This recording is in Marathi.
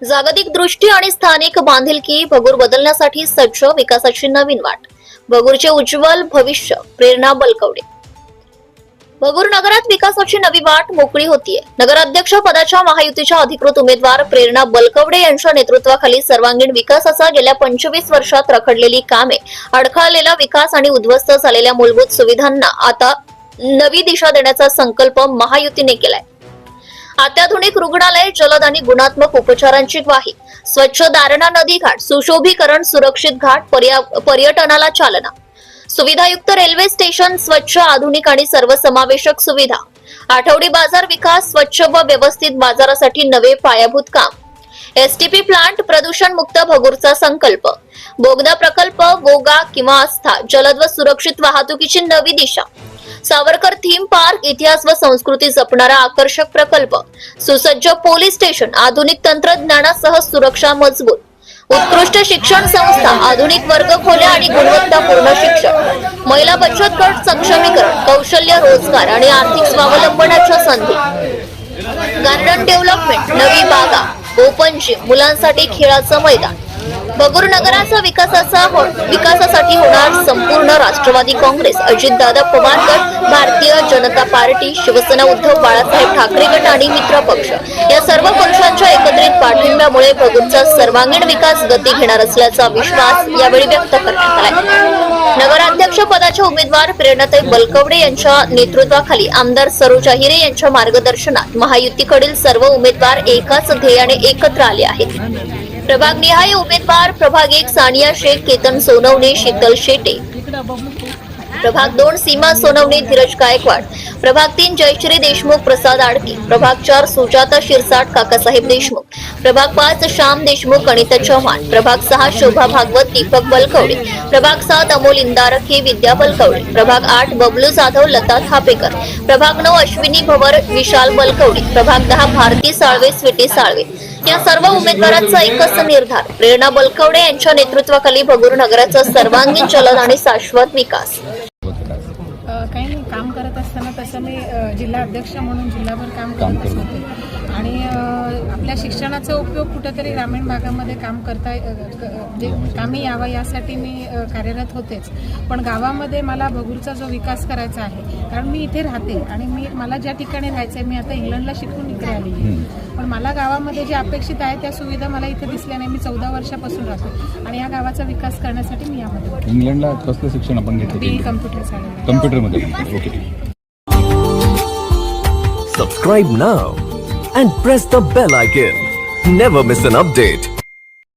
जागतिक दृष्टी आणि स्थानिक बांधिलकी भगूर बदलण्यासाठी सज्ज विकासाची नवीन वाट भगूरचे उज्ज्वल भविष्य प्रेरणा बलकवडे। भगूर नगरात विकासाची नवी वाट मोकळी होतीये। नगराध्यक्ष पदाच्या महायुतीच्या अधिकृत उमेदवार प्रेरणा बलकवडे यांच्या नेतृत्वाखाली सर्वांगीण विकासाचा गेल्या 25 वर्षात रखडलेली कामे, अडखळलेला विकास आणि उद्ध्वस्त झालेल्या मूलभूत सुविधांना आता नवी दिशा देण्याचा संकल्प महायुतीने केलाय। अत्याधुनिक रुग्णालय, जलद आणि गुणात्मक उपचारांची ग्वाही, स्वच्छ दारणा नदी घाट, सुशोभीकरण, सुरक्षित घाट, पर्यटनाला चालना, सुविधायुक्त रेल्वे स्टेशन, स्वच्छ, आधुनिक आणि सर्वसमावेशक सुविधा, आठवडी बाजार विकास, स्वच्छ व व्यवस्थित बाजारासाठी नवे पायाभूत काम, एसटीपी प्लांट, प्रदूषण मुक्त भगूरचा संकल्प, बोगदा प्रकल्प, गोगा किंवा आस्था, जलद व सुरक्षित वाहतुकीची नवी दिशा, सावरकर थीम पार्क, इतिहास व संस्कृती जपणारा आकर्षक प्रकल्प, सुसज्ज पोलीस स्टेशन, आधुनिक तंत्रज्ञानासह सुरक्षा मजबूत, उत्कृष्ट शिक्षण संस्था, आधुनिक वर्गखोल्या आणि गुणवत्तापूर्ण शिक्षण, महिला बचत गट सक्षमीकरण, कौशल्य, रोजगार आणि आर्थिक स्वावलंबनाच्या संधी, गार्डन डेव्हलपमेंट, नवी बागा, ओपन जिम, मुलांसाठी खेळाचं मैदान। भगूर नगराचा विकासासाठी होणार संपूर्ण राष्ट्रवादी काँग्रेस, अजितदादा पवार गट, भारतीय जनता पार्टी, शिवसेना उद्धव बाळासाहेब ठाकरे गट आणि मित्र पक्ष या सर्व पक्षांच्या एकत्रित पाठिंब्यामुळे भगूरचा सर्वांगीण विकास गती घेणार असल्याचा विश्वास यावेळी व्यक्त करण्यात आला। नगराध्यक्ष पदाच्या उमेदवार प्रेरणाताई बलकवडे यांच्या नेतृत्वाखाली आमदार सरोज अहिरे यांच्या मार्गदर्शनात महायुतीकडील सर्व उमेदवार एकाच ध्येयाने एकत्र आले आहेत। प्रभाग निहाय उमेदवार प्रभाग 1 सानिया शेख, केतन सोनवणे, शीतल शेटे, प्रभाग 2 सीमा सोनवणे, धीरज गायकवाड, प्रभाग 3 जयश्री देशमुख, प्रसाद आडके, प्रभाग 4 सुजाता शिरसाट, काकासाहेब देशमुख, प्रभाग 5 श्याम देशमुख, अनिता चव्हाण, प्रभाग 6 शोभा भागवत, दीपक बलकवडे, प्रभाग 7 अमोल इंदारखे, विद्या बलकवडे, प्रभाग 8 बबलू जाधव, लता थापेकर, प्रभाग 9 अश्विनी भवर, विशाल बलकवडे, प्रभाग 10 भारती साळवे, स्वीटी साळवे या सर्व उमेदवारांचा एकच निर्धार, प्रेरणा बलकवडे यांच्या नेतृत्वाखाली भगूर नगराचा सर्वांगीण जलद आणि शाश्वत विकास। काही नाही, काम करत असताना तसं मी जिल्हा अध्यक्ष म्हणून जिल्हाभर काम करत होते आणि आपल्या शिक्षणाचा उपयोग कुठेतरी ग्रामीण भागामध्ये काम करता म्हणजे कामी यावं यासाठी मी कार्यरत होतेच। पण गावामध्ये मला भगूरचा जो विकास करायचा आहे, कारण मी इथे राहते आणि मला ज्या ठिकाणी राहायचं आहे, मी आता इंग्लंडला शिकून इकडे आली, पण मला गावामध्ये जे अपेक्षित आहे त्या सुविधा मला इथे दिसल्या नाही। मी 14 वर्षापासून राहते आणि या गावाचा विकास करण्यासाठी मी यामध्ये। इंग्लंडला कसलं शिक्षण आपण घेतलं? BE कम्प्युटर झालेलं। कम्प्युटरमध्ये। Okay. Subscribe now and press the bell icon. Never miss an update.